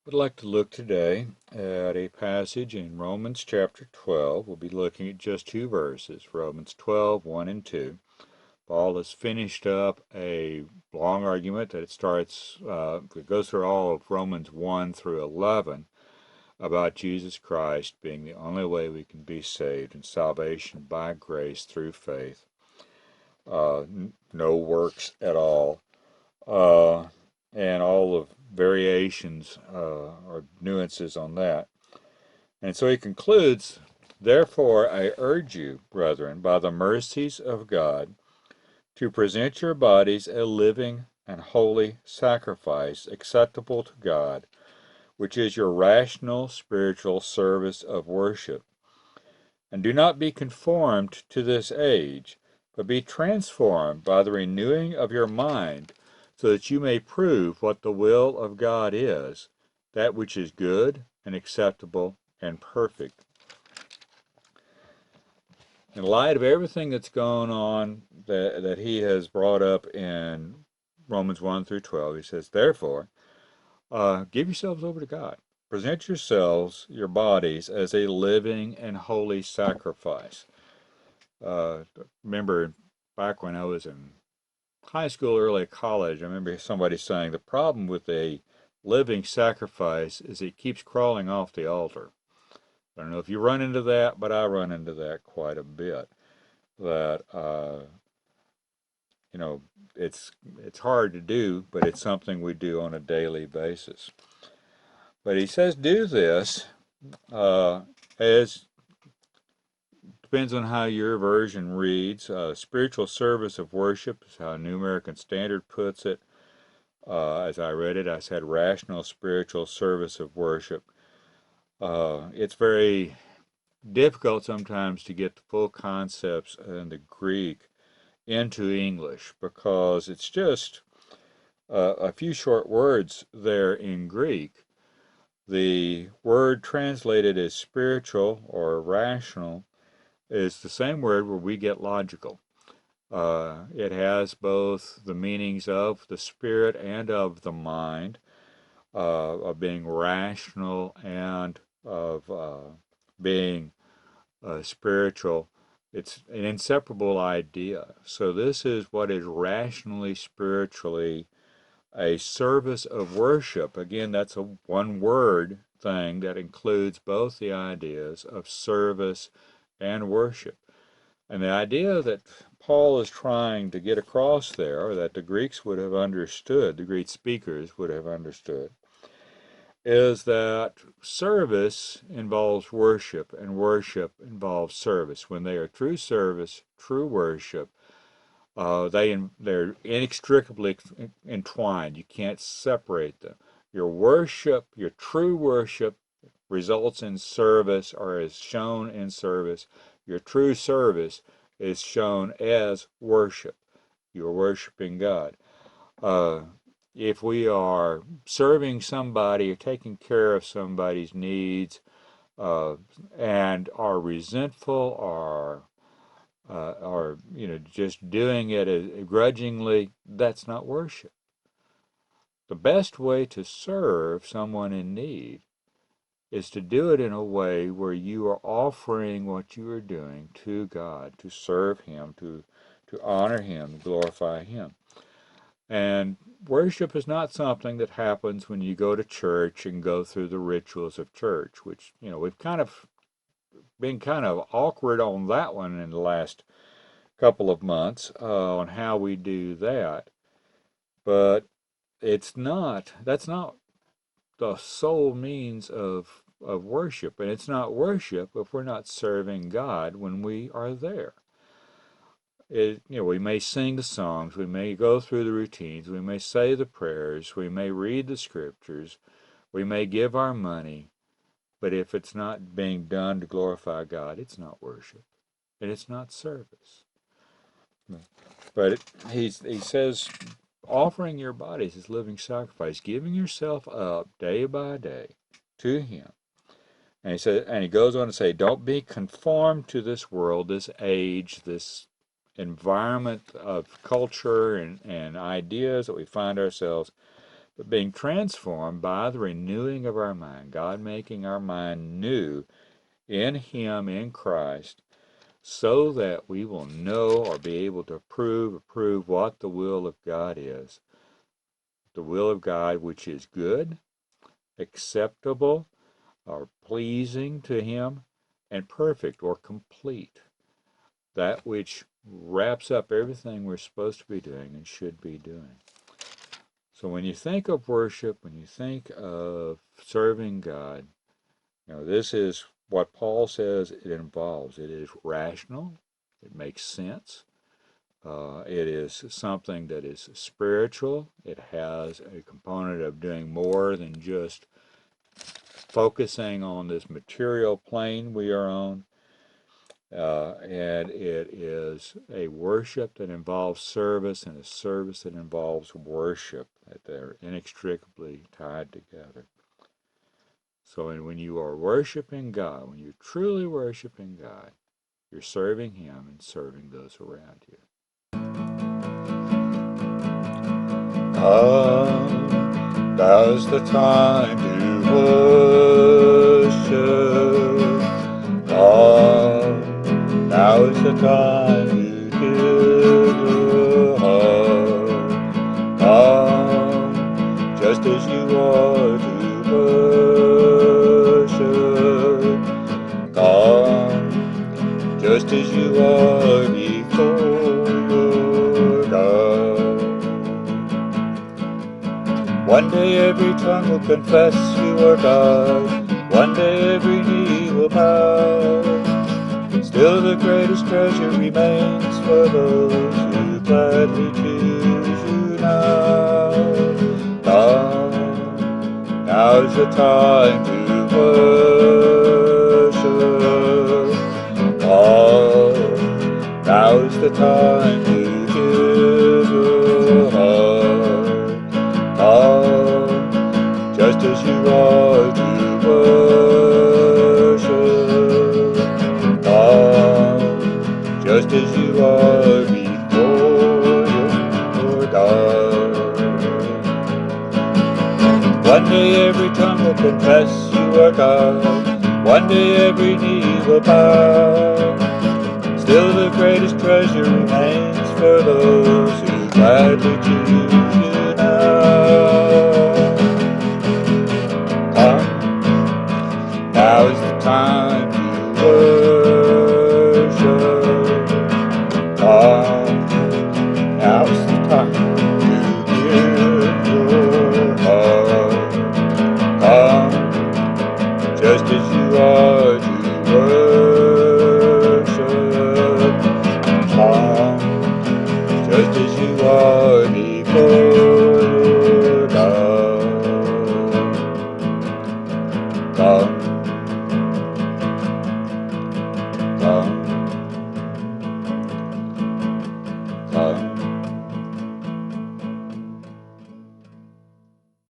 I'd like to look today at a passage in Romans chapter 12. We'll be looking at just two verses, Romans 12, 1 and 2. Paul has finished up a long argument that it goes through all of Romans 1 through 11 about Jesus Christ being the only way we can be saved and salvation by grace through faith. No works at all. Uh, and all of variations or nuances on that. And so he concludes, therefore I urge you, brethren, by the mercies of God, to present your bodies a living and holy sacrifice acceptable to God, which is your rational spiritual service of worship. And do not be conformed to this age, but be transformed by the renewing of your mind, so that you may prove what the will of God is, that which is good and acceptable and perfect. In light of everything that's going on that he has brought up in Romans 1 through 12, he says, therefore, give yourselves over to God. Present yourselves, your bodies, as a living and holy sacrifice. Uh, remember back when I was in high school, early college, I remember somebody saying the problem with a living sacrifice is it keeps crawling off the altar. I don't know if you run into that, but I run into that quite a bit. That you know, it's hard to do, but it's something we do on a daily basis. But he says, do this as depends on how your version reads. Spiritual service of worship is how New American Standard puts it. As I read it, I said rational spiritual service of worship. It's very difficult sometimes to get the full concepts in the Greek into English because it's just a few short words there in Greek. The word translated as spiritual or rational is the same word where we get logical. It has both the meanings of the spirit and of the mind, of being rational and of being spiritual. It's an inseparable idea. So this is what is rationally, spiritually a service of worship. Again, that's a one word thing that includes both the ideas of service and worship. And the idea that Paul is trying to get across there, or that the Greeks would have understood, the Greek speakers would have understood, is that service involves worship and worship involves service. When they are true service, true worship, they're inextricably entwined. You can't separate them. Your worship, your true worship, results in service or is shown in service. Your true service is shown as worship. You're worshiping God. Uh, if we are serving somebody or taking care of somebody's needs uh, and are resentful or just doing it grudgingly, that's not worship. The best way to serve someone in need is to do it in a way where you are offering what you are doing to God, to serve Him, to honor Him, glorify Him. And worship is not something that happens when you go to church and go through the rituals of church, which, we've kind of been kind of awkward on that one in the last couple of months on how we do that. But that's not the sole means of worship. And it's not worship if we're not serving God when we are there. We may sing the songs, we may go through the routines, we may say the prayers, we may read the scriptures, we may give our money, but if it's not being done to glorify God, it's not worship, and it's not service. But he says, offering your bodies as living sacrifice, giving yourself up day by day to Him. And he goes on to say, don't be conformed to this world, this age, this environment of culture and ideas that we find ourselves, but being transformed by the renewing of our mind, God making our mind new in Him, in Christ, so that we will know or be able to approve what the will of God is. The will of God which is good, acceptable, or pleasing to Him, and perfect or complete. That which wraps up everything we're supposed to be doing and should be doing. So when you think of worship, when you think of serving God, this is what Paul says it involves. It is rational. It makes sense. It is something that is spiritual. It has a component of doing more than just focusing on this material plane we are on. And it is a worship that involves service and a service that involves worship. That they're inextricably tied together. So when you are worshiping God, when you're truly worshiping God, you're serving Him and serving those around you. Now's the time to worship. Now is the time to give your heart. Come, just as you are to worship. Come, just as you are before your God. One day every tongue will confess you are God. One day every knee will bow. Still the greatest treasure remains for those who gladly choose you now. Come, now's the time to worship. Come, now's the time to give your heart. Come, just as you are to worship. Come, just as you are before your God. One day every tongue will confess you are God. One day every knee will bow. Still the greatest treasure remains for those who gladly choose